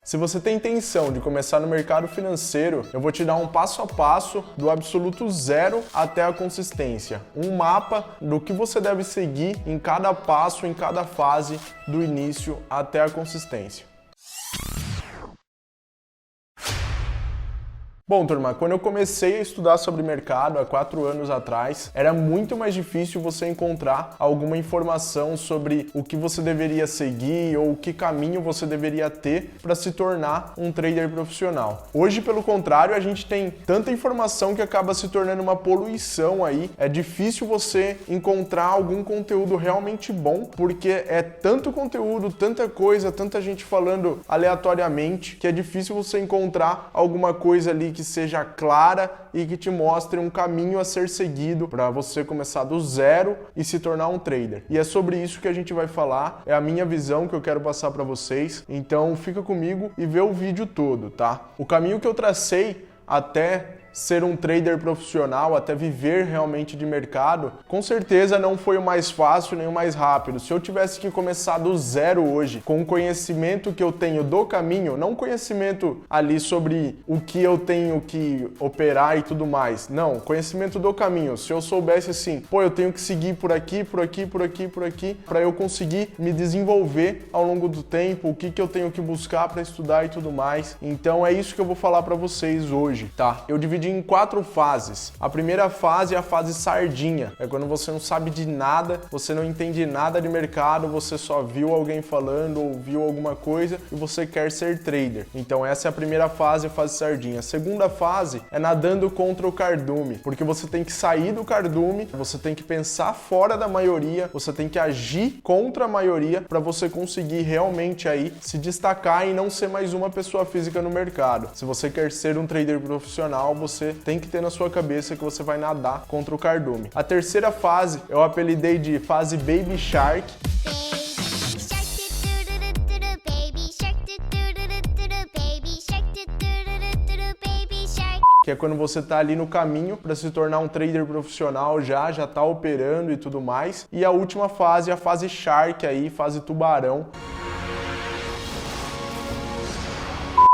Se você tem intenção de começar no mercado financeiro, eu vou te dar um passo a passo do absoluto zero até a consistência. Um mapa do que você deve seguir em cada passo, em cada fase, do início até a consistência. Bom, turma, quando eu comecei a estudar sobre mercado há 4 anos atrás, era muito mais difícil você encontrar alguma informação sobre o que você deveria seguir ou que caminho você deveria ter para se tornar um trader profissional. Hoje, pelo contrário, a gente tem tanta informação que acaba se tornando uma poluição aí. É difícil você encontrar algum conteúdo realmente bom, porque é tanto conteúdo, tanta coisa, tanta gente falando aleatoriamente, que é difícil você encontrar alguma coisa ali que seja clara e que te mostre um caminho a ser seguido para você começar do zero e se tornar um trader. E é sobre isso que a gente vai falar, é a minha visão que eu quero passar para vocês. Então fica comigo e vê o vídeo todo, tá? O caminho que eu tracei até ser um trader profissional, até viver realmente de mercado, com certeza não foi o mais fácil nem o mais rápido. Se eu tivesse que começar do zero hoje, com o conhecimento que eu tenho do caminho, não conhecimento ali sobre o que eu tenho que operar e tudo mais, não, conhecimento do caminho. Se eu soubesse assim, pô, eu tenho que seguir por aqui, por aqui, por aqui, por aqui, para eu conseguir me desenvolver ao longo do tempo, o que eu tenho que buscar para estudar e tudo mais. Então é isso que eu vou falar para vocês hoje, tá? Eu dividi em 4 fases. A primeira fase é a fase sardinha. É quando você não sabe de nada, você não entende nada de mercado, você só viu alguém falando ou viu alguma coisa e você quer ser trader. Então essa é a primeira fase, a fase sardinha. A segunda fase é nadando contra o cardume, porque você tem que sair do cardume, você tem que pensar fora da maioria, você tem que agir contra a maioria para você conseguir realmente aí se destacar e não ser mais uma pessoa física no mercado. Se você quer ser um trader profissional, você tem que ter na sua cabeça que você vai nadar contra o cardume. A terceira fase eu apelidei de fase Baby Shark. Que é quando você está ali no caminho para se tornar um trader profissional, já está operando e tudo mais. E a última fase é a fase Shark aí, fase tubarão,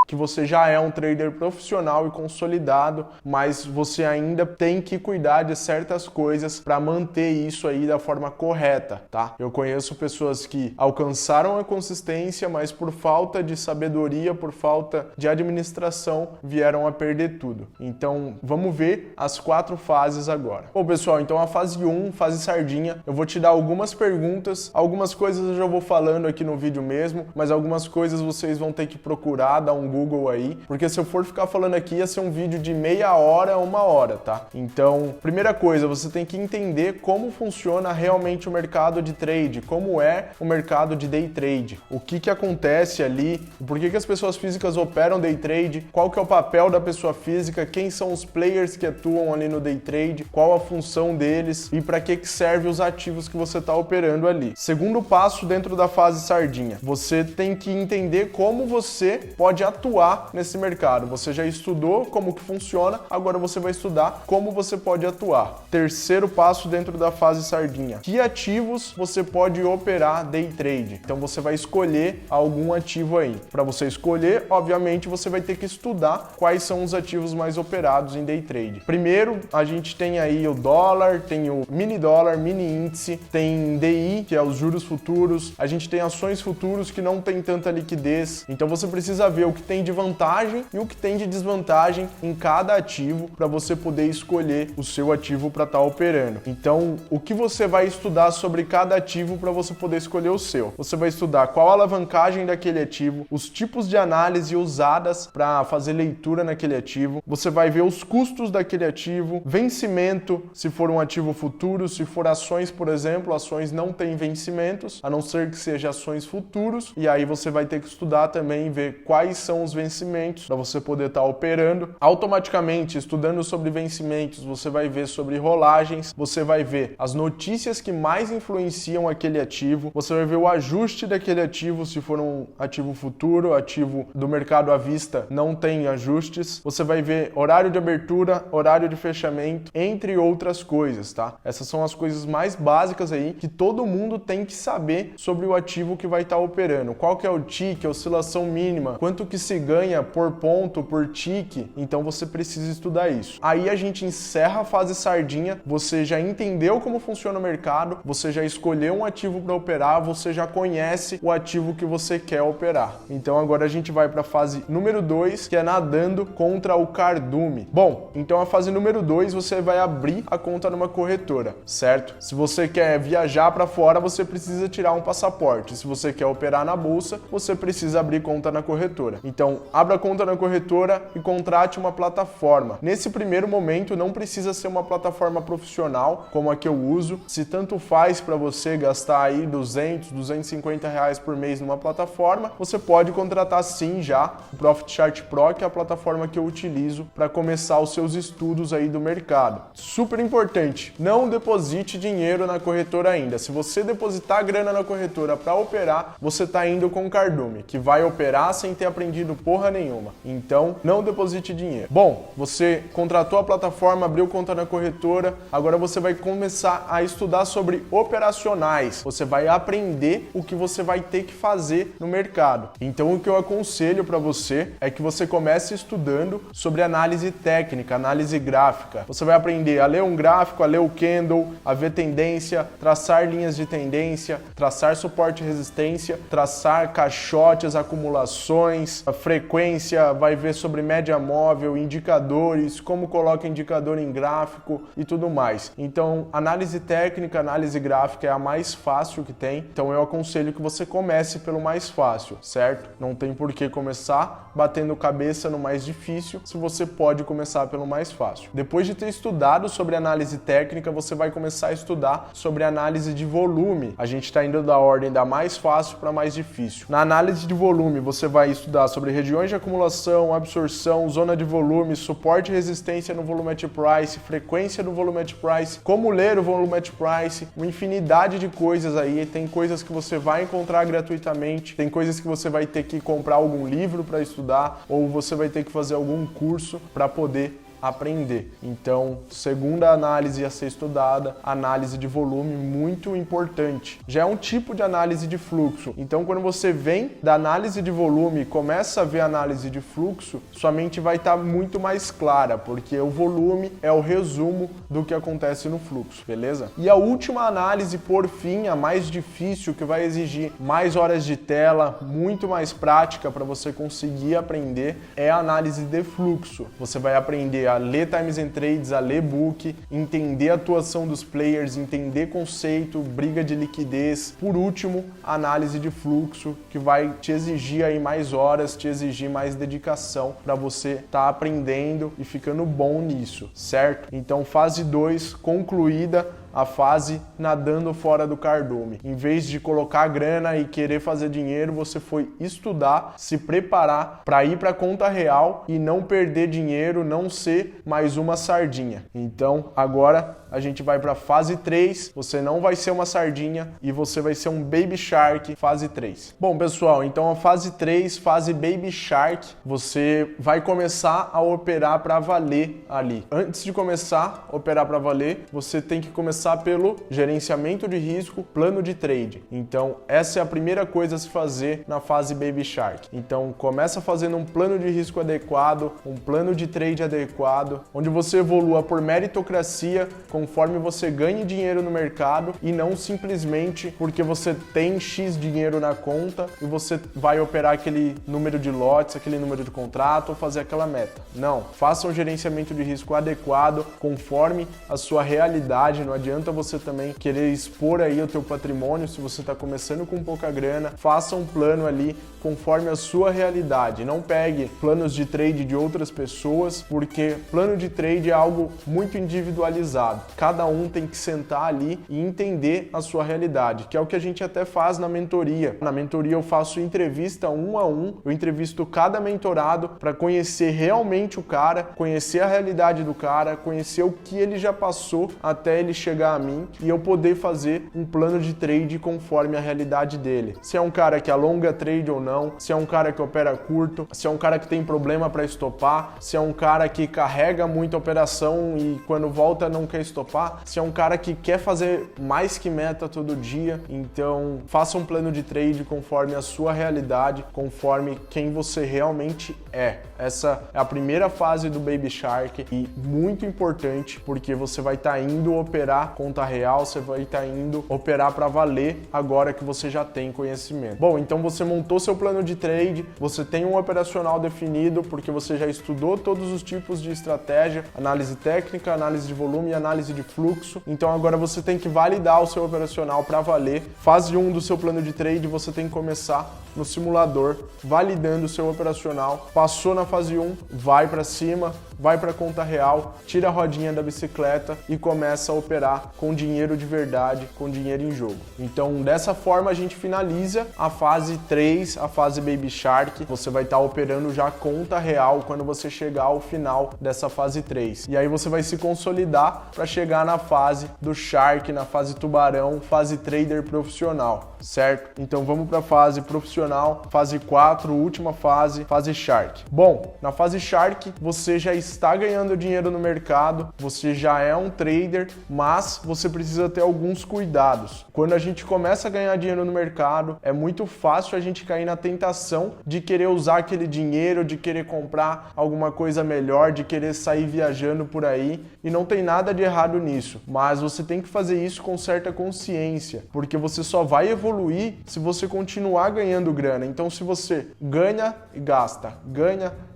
que você já é um trader profissional e consolidado, mas você ainda tem que cuidar de certas coisas para manter isso aí da forma correta, tá? Eu conheço pessoas que alcançaram a consistência, mas por falta de sabedoria, por falta de administração, vieram a perder tudo. Então, vamos ver as 4 fases agora. Bom, pessoal, então a fase 1, fase sardinha, eu vou te dar algumas perguntas, algumas coisas eu já vou falando aqui no vídeo mesmo, mas algumas coisas vocês vão ter que procurar, dar um Google aí, porque se eu for ficar falando aqui ia ser um vídeo de meia hora, 1 hora, tá? Então, primeira coisa, você tem que entender como funciona realmente o mercado de trade, como é o mercado de day trade, o que acontece ali, por que as pessoas físicas operam day trade, qual que é o papel da pessoa física, quem são os players que atuam ali no day trade, qual a função deles e para que serve os ativos que você está operando ali. Segundo passo dentro da fase sardinha, você tem que entender como você pode atuar nesse mercado. Você já estudou como que funciona, agora você vai estudar como você pode atuar. Terceiro passo dentro da fase sardinha. Que ativos você pode operar day trade? Então você vai escolher algum ativo aí. Para você escolher, obviamente, você vai ter que estudar quais são os ativos mais operados em day trade. Primeiro, a gente tem aí o dólar, tem o mini dólar, mini índice, tem DI, que é os juros futuros, a gente tem ações futuros que não tem tanta liquidez. Então você precisa ver o que tem de vantagem e o que tem de desvantagem em cada ativo para você poder escolher o seu ativo para estar operando. Então, o que você vai estudar sobre cada ativo para você poder escolher o seu? Você vai estudar qual a alavancagem daquele ativo, os tipos de análise usadas para fazer leitura naquele ativo, você vai ver os custos daquele ativo, vencimento, se for um ativo futuro, se for ações, por exemplo, ações não têm vencimentos, a não ser que seja ações futuros, e aí você vai ter que estudar também e ver quais são os vencimentos para você poder estar operando. Automaticamente, estudando sobre vencimentos, você vai ver sobre rolagens, você vai ver as notícias que mais influenciam aquele ativo, você vai ver o ajuste daquele ativo, se for um ativo futuro, ativo do mercado à vista, não tem ajustes. Você vai ver horário de abertura, horário de fechamento, entre outras coisas, tá? Essas são as coisas mais básicas aí que todo mundo tem que saber sobre o ativo que vai estar operando. Qual que é o TIC, a oscilação mínima, quanto que se ganha por ponto, por TIC, então você precisa estudar isso. Aí a gente encerra a fase sardinha, você já entendeu como funciona o mercado, você já escolheu um ativo para operar, você já conhece o ativo que você quer operar. Então agora a gente vai para a fase número 2, que é nadando contra o cardume. Bom, então a fase número 2 você vai abrir a conta numa corretora, certo? Se você quer viajar para fora, você precisa tirar um passaporte. Se você quer operar na bolsa, você precisa abrir conta na corretora. Então, abra conta na corretora e contrate uma plataforma. Nesse primeiro momento, não precisa ser uma plataforma profissional, como a que eu uso. Se tanto faz para você gastar aí 200, 250 reais por mês numa plataforma, você pode contratar sim já o Profit Chart Pro, que é a plataforma que eu utilizo para começar os seus estudos aí do mercado. Super importante, não deposite dinheiro na corretora ainda. Se você depositar grana na corretora para operar, você está indo com o cardume, que vai operar sem ter aprendido porra nenhuma. Então, não deposite dinheiro. Bom, você contratou a plataforma, abriu conta na corretora, agora você vai começar a estudar sobre operacionais. Você vai aprender o que você vai ter que fazer no mercado. Então, o que eu aconselho para você é que você comece estudando sobre análise técnica, análise gráfica. Você vai aprender a ler um gráfico, a ler o candle, a ver tendência, traçar linhas de tendência, traçar suporte e resistência, traçar caixotes, acumulações, a frequência, vai ver sobre média móvel, indicadores, como coloca indicador em gráfico e tudo mais. Então, análise técnica, análise gráfica é a mais fácil que tem, então eu aconselho que você comece pelo mais fácil, certo? Não tem por que começar batendo cabeça no mais difícil, se você pode começar pelo mais fácil. Depois de ter estudado sobre análise técnica, você vai começar a estudar sobre análise de volume. A gente está indo da ordem da mais fácil para mais difícil. Na análise de volume, você vai estudar sobre regiões de acumulação, absorção, zona de volume, suporte e resistência no volume at price, frequência do volume at price, como ler o volume at price, uma infinidade de coisas aí. Tem coisas que você vai encontrar gratuitamente, tem coisas que você vai ter que comprar algum livro para estudar ou você vai ter que fazer algum curso para poder aprender. Então, segunda análise a ser estudada, análise de volume, muito importante. Já é um tipo de análise de fluxo. Então, quando você vem da análise de volume e começa a ver a análise de fluxo, sua mente vai estar muito mais clara, porque o volume é o resumo do que acontece no fluxo, beleza? E a última análise, por fim, a mais difícil, que vai exigir mais horas de tela, muito mais prática para você conseguir aprender, é a análise de fluxo. Você vai aprender a ler Times and Trades, a ler book, entender a atuação dos players, entender conceito, briga de liquidez. Por último, análise de fluxo, que vai te exigir aí mais horas, te exigir mais dedicação para você estar aprendendo e ficando bom nisso, certo? Então, fase 2 concluída, a fase nadando fora do cardume. Em vez de colocar grana e querer fazer dinheiro, você foi estudar, se preparar para ir para a conta real e não perder dinheiro, não ser mais uma sardinha. Então, agora a gente vai para a fase 3, você não vai ser uma sardinha e você vai ser um Baby Shark, fase 3. Bom, pessoal, então a fase 3, fase Baby Shark, você vai começar a operar para valer ali. Antes de começar a operar para valer, você tem que começar pelo gerenciamento de risco, plano de trade. Então, essa é a primeira coisa a se fazer na fase Baby Shark. Então, começa fazendo um plano de risco adequado, um plano de trade adequado, onde você evolua por meritocracia, conforme você ganhe dinheiro no mercado e não simplesmente porque você tem X dinheiro na conta e você vai operar aquele número de lotes, aquele número de contrato ou fazer aquela meta. Não, faça um gerenciamento de risco adequado conforme a sua realidade, não adianta adianta você também querer expor aí o teu patrimônio se você está começando com pouca grana. Faça um plano ali conforme a sua realidade. Não pegue planos de trade de outras pessoas, porque plano de trade é algo muito individualizado. Cada um tem que sentar ali e entender a sua realidade, que é o que a gente até faz na mentoria. Na mentoria eu faço entrevista 1 a 1, eu entrevisto cada mentorado para conhecer realmente o cara, conhecer a realidade do cara, conhecer o que ele já passou até ele chegar a mim e eu poder fazer um plano de trade conforme a realidade dele. Se é um cara que alonga trade ou não, se é um cara que opera curto, se é um cara que tem problema para estopar, se é um cara que carrega muita operação e quando volta não quer estopar, se é um cara que quer fazer mais que meta todo dia. Então faça um plano de trade conforme a sua realidade, conforme quem você realmente é. Essa é a primeira fase do Baby Shark e muito importante, porque você vai estar indo operar conta real, você vai estar indo operar para valer agora que você já tem conhecimento. Bom, então você montou seu plano de trade, você tem um operacional definido, porque você já estudou todos os tipos de estratégia, análise técnica, análise de volume e análise de fluxo. Então agora você tem que validar o seu operacional para valer. Fase 1 do seu plano de trade, você tem que começar no simulador, validando o seu operacional. Passou na fase 1, vai para cima, vai para a conta real, tira a rodinha da bicicleta e começa a operar com dinheiro de verdade, com dinheiro em jogo. Então, dessa forma, a gente finaliza a fase 3, a fase Baby Shark. Você vai estar operando já a conta real quando você chegar ao final dessa fase 3. E aí você vai se consolidar para chegar na fase do Shark, na fase Tubarão, fase Trader profissional, certo? Então, vamos para a fase profissional, fase 4, última fase, fase Shark. Bom, na fase Shark, você já está ganhando dinheiro no mercado, você já é um trader, mas você precisa ter alguns cuidados. Quando a gente começa a ganhar dinheiro no mercado, é muito fácil a gente cair na tentação de querer usar aquele dinheiro, de querer comprar alguma coisa melhor, de querer sair viajando por aí, e não tem nada de errado nisso, mas você tem que fazer isso com certa consciência, porque você só vai evoluir se você continuar ganhando grana. Então, se você ganha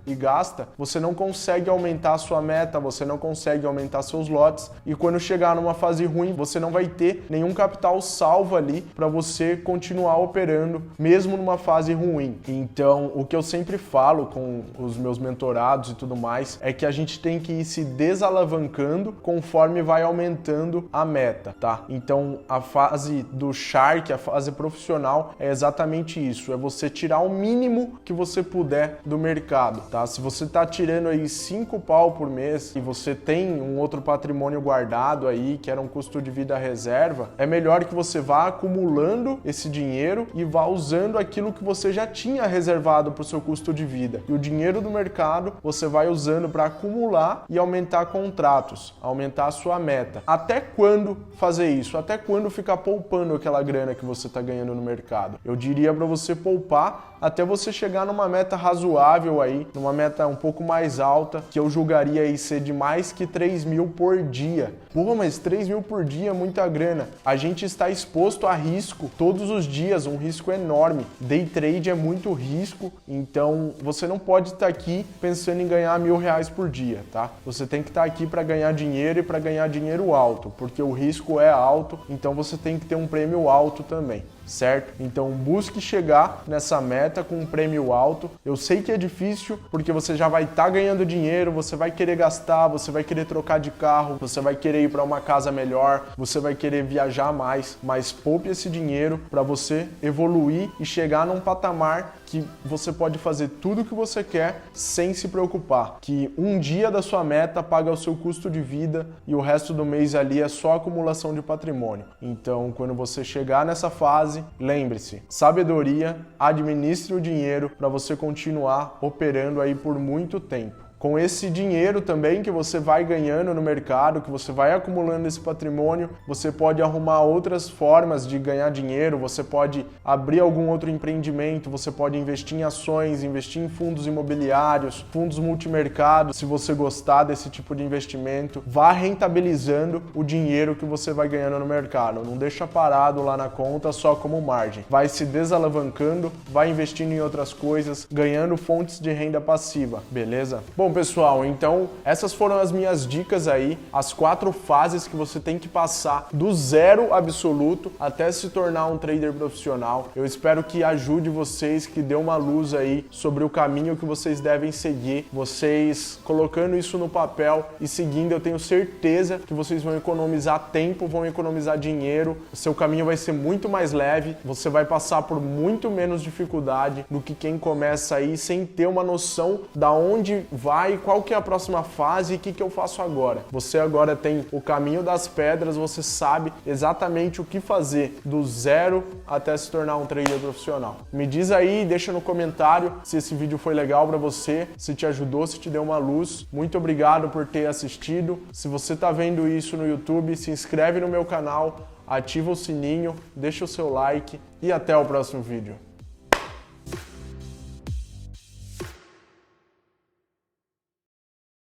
e gasta, você não consegue aumentar a sua meta, você não consegue aumentar seus lotes e quando chegar numa fase ruim, você não vai ter nenhum capital salvo ali para você continuar operando, mesmo numa fase ruim. Então, o que eu sempre falo com os meus mentorados e tudo mais é que a gente tem que ir se desalavancando conforme vai aumentando a meta, tá? Então, a fase do Shark, a fase profissional, é exatamente isso, é você tirar o mínimo que você puder do mercado. Tá? Se você está tirando aí 5 pau por mês e você tem um outro patrimônio guardado aí, que era um custo de vida reserva, é melhor que você vá acumulando esse dinheiro e vá usando aquilo que você já tinha reservado para o seu custo de vida. E o dinheiro do mercado você vai usando para acumular e aumentar contratos, aumentar a sua meta. Até quando fazer isso? Até quando ficar poupando aquela grana que você está ganhando no mercado? Eu diria para você poupar até você chegar numa meta razoável aí, numa meta um pouco mais alta, que eu julgaria aí ser de mais que 3 mil por dia. Pô, mas 3 mil por dia é muita grana. A gente está exposto a risco todos os dias, um risco enorme. Day trade é muito risco, então você não pode estar aqui pensando em ganhar R$1.000 por dia, tá? Você tem que estar aqui para ganhar dinheiro e para ganhar dinheiro alto, porque o risco é alto, então você tem que ter um prêmio alto também. Certo? Então busque chegar nessa meta com um prêmio alto. Eu sei que é difícil porque você já vai estar ganhando dinheiro, você vai querer gastar, você vai querer trocar de carro, você vai querer ir para uma casa melhor, você vai querer viajar mais, mas poupe esse dinheiro para você evoluir e chegar num patamar que você pode fazer tudo o que você quer sem se preocupar, que um dia da sua meta paga o seu custo de vida e o resto do mês ali é só acumulação de patrimônio. Então, quando você chegar nessa fase, lembre-se, sabedoria, administre o dinheiro para você continuar operando aí por muito tempo. Com esse dinheiro também que você vai ganhando no mercado, que você vai acumulando esse patrimônio, você pode arrumar outras formas de ganhar dinheiro, você pode abrir algum outro empreendimento, você pode investir em ações, investir em fundos imobiliários, fundos multimercados. Se você gostar desse tipo de investimento, vá rentabilizando o dinheiro que você vai ganhando no mercado. Não deixa parado lá na conta só como margem. Vai se desalavancando, vai investindo em outras coisas, ganhando fontes de renda passiva, beleza? Bom, pessoal, então essas foram as minhas dicas aí, as 4 fases que você tem que passar do zero absoluto até se tornar um trader profissional. Eu espero que ajude vocês, que dê uma luz aí sobre o caminho que vocês devem seguir. Vocês colocando isso no papel e seguindo, eu tenho certeza que vocês vão economizar tempo, vão economizar dinheiro, o seu caminho vai ser muito mais leve, você vai passar por muito menos dificuldade do que quem começa aí sem ter uma noção da onde vai, qual que é a próxima fase e o que eu faço agora. Você agora tem o caminho das pedras, você sabe exatamente o que fazer do zero até se tornar um trader profissional. Me diz aí, deixa no comentário se esse vídeo foi legal para você, se te ajudou, se te deu uma luz. Muito obrigado por ter assistido. Se você está vendo isso no YouTube, se inscreve no meu canal, ativa o sininho, deixa o seu like e até o próximo vídeo.